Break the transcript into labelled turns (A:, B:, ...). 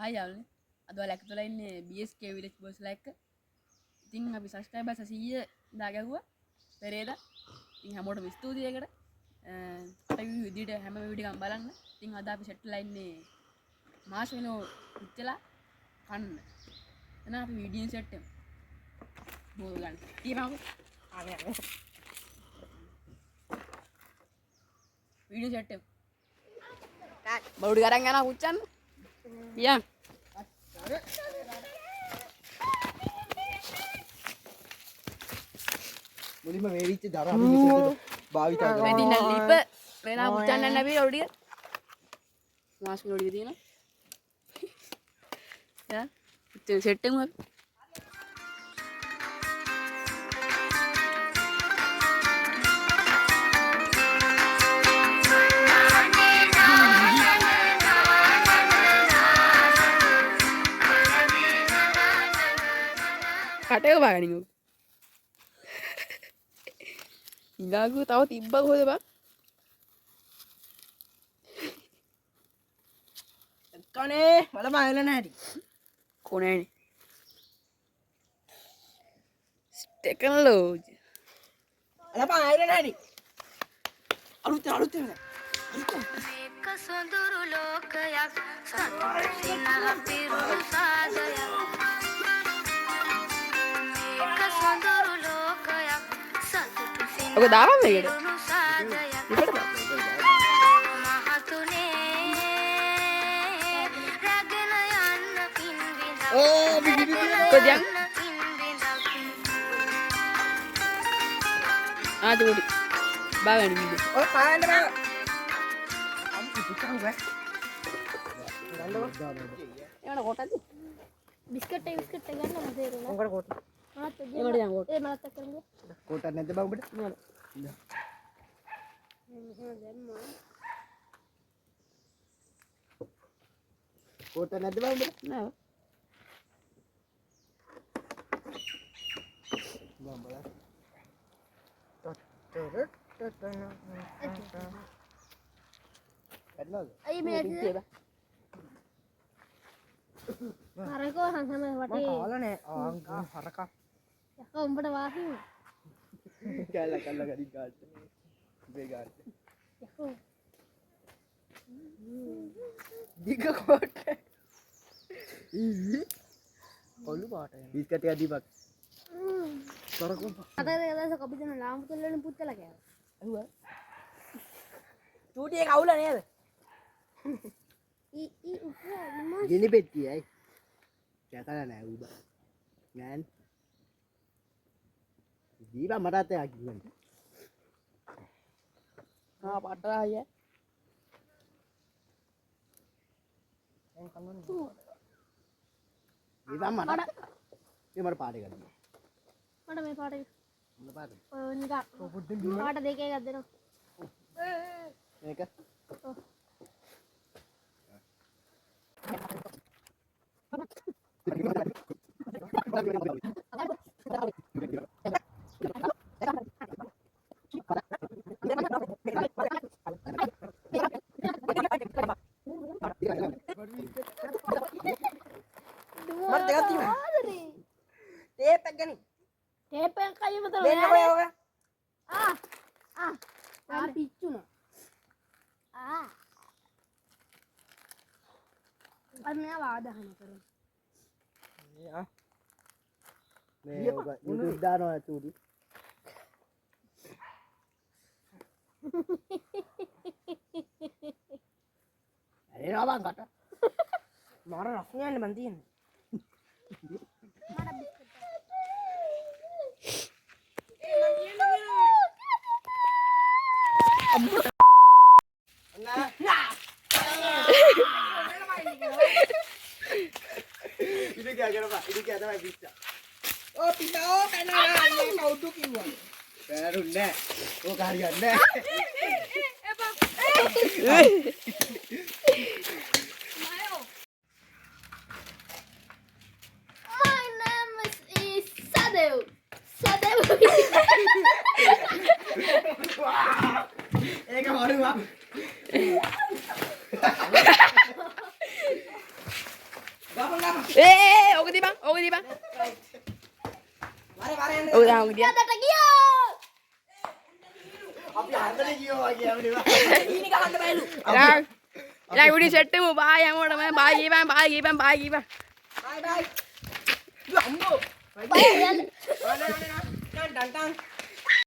A: Hi යාළුවනේ. අද ඔයාලා එකතු වෙලා ඉන්නේ BSK village boys ලා එක්ක. ඉතින් අපි subscribers 100 දාගැහුවා පෙරේදා. ඉතින් හැමෝටම ස්තුතියි ඒකට. අපේ විදිහට හැම වීඩියෝ එකක්ම බලන්න. ඉතින් අද අපි සෙට් වෙලා ඉන්නේ මාෂ්මෙලෝ පිච්චලා කන්න. එහෙනම් අපි වීඩියෝ සෙට් කරමු. බෝල් ගන්න. ඊපහම ආනේ ආනේ. වීඩියෝ සෙට් කරමු. බවුඩි ගරන් යනවා පුච්චන්න. පියන්.
B: මුලින්ම මේ විච්ච දර අපි විදිහට භාවිත කරනවා.
A: මේ දින ලිප වෙනා පුච්චන්න යන්න අපි ඔඩිය. මාස්මි ඔඩිය තියෙනවා. යා. ඉතින් සෙට් එකම අපි. කටේ බාගනින් උ ඉලාගු තව තිබ්බ කොහෙද බං
B: කනේ මල මායල නැහැටි
A: කොනේනේ ටෙක්නොලොජි
B: අල මායල නැහැටි අලුත්
C: මේක සොඳුරු ලෝකයක් සතුටින් පිරුණු සාදයක් මේක සොඳුරු ලෝකයක් සතුටින්
A: ඔක දාපන් මේකට
C: පිරුණු සාදයක්
A: ඉකට දාපන්
C: මහතුනේ රැගෙන යන්න පින් විඳක්
B: ඕ බිගිරි
A: කොදියන්
C: පින් විඳක්
A: ආදුඩි බාගනි වීඩියෝ
B: ඔය පායන්න බෑ අම්පු පුතන් වේ
A: එවන කොටද
D: බිස්කට් ගන්න මතේ රුණා.
B: උඹට කොට
D: මාත්
A: එකට යන් කොට
D: ඒ මලත් කරන්නේ.
B: කොට නැද්ද බං උඹට
A: නෑ
B: කොට නැද්ද බං උඹට
A: නෑ
B: බං බලන්න එන්නද
D: අයි මේ
A: පිටිය බා
D: හරකෝ සංසම
B: මම
D: වටේ
B: කාලා නෑ ආ හරකා
D: යකෝ උඹට වාසි
B: කැල්ල ගඩි ගාට මේ ගාට
D: යකෝ
B: දිග කොට ඔලු පාට බිස්කට් එක දීපක් කරකෝ
D: අතේ දවස් කොපි දෙන ලාම්පු තෙල්ලෙන් පුත්තලා කෑවා.
B: ඇහුවා චූටි එක අවුල නේද
D: ඊ උප්පා
B: ගිනි පෙට්ටියයි කැතල නෑ උඹ නෑන් දීපා මටත් එකක් ගින්න
A: ආ පට්ටා අයියා
B: දීපා මට මේ මට පාට ගන්න
D: මට මේ පාටේ
B: මොන පාට
D: ඔය නිකන් පාට දෙකේ එකක් දෙනවා.
B: මේක
D: ඔව්.
B: මට දෙකක් තියෙනවා
D: ආදරේ.
B: ටේප් එක ගනි
D: ටේප් එක කයිම තල
B: දෙන්න කොය ඔක
D: ආ පිච්චුණා. අන්න වාදහන කරමු.
B: මේ ඔක YouTube දානවා චූටි අරේ රවං කට මාර රස්නේ යන්න මන් තියෙන්නේ ini kaya apa? Ini kaya apa bisa? Oh bisa, oh karena ini mau tuh kiwa. Baru nek, oh kalian nek.
D: My name is Sadeu. Sadeu.
B: Ini kan baru bang.
A: ඕක දීපන්
B: වරේ යන්න.
A: ඔව් දාමු ගියා
D: අදට ගියෝ.
B: අපි හන්දට ගියෝ වගේ අපිට.
D: ඊනි ගහන්න බැලු.
A: ලා උඩි සෙට් එකම බායි හැමෝටම බායි ගියපන්
B: බයි බයි. අම්මෝ.
D: බය යන්න.
B: Ton ton ton.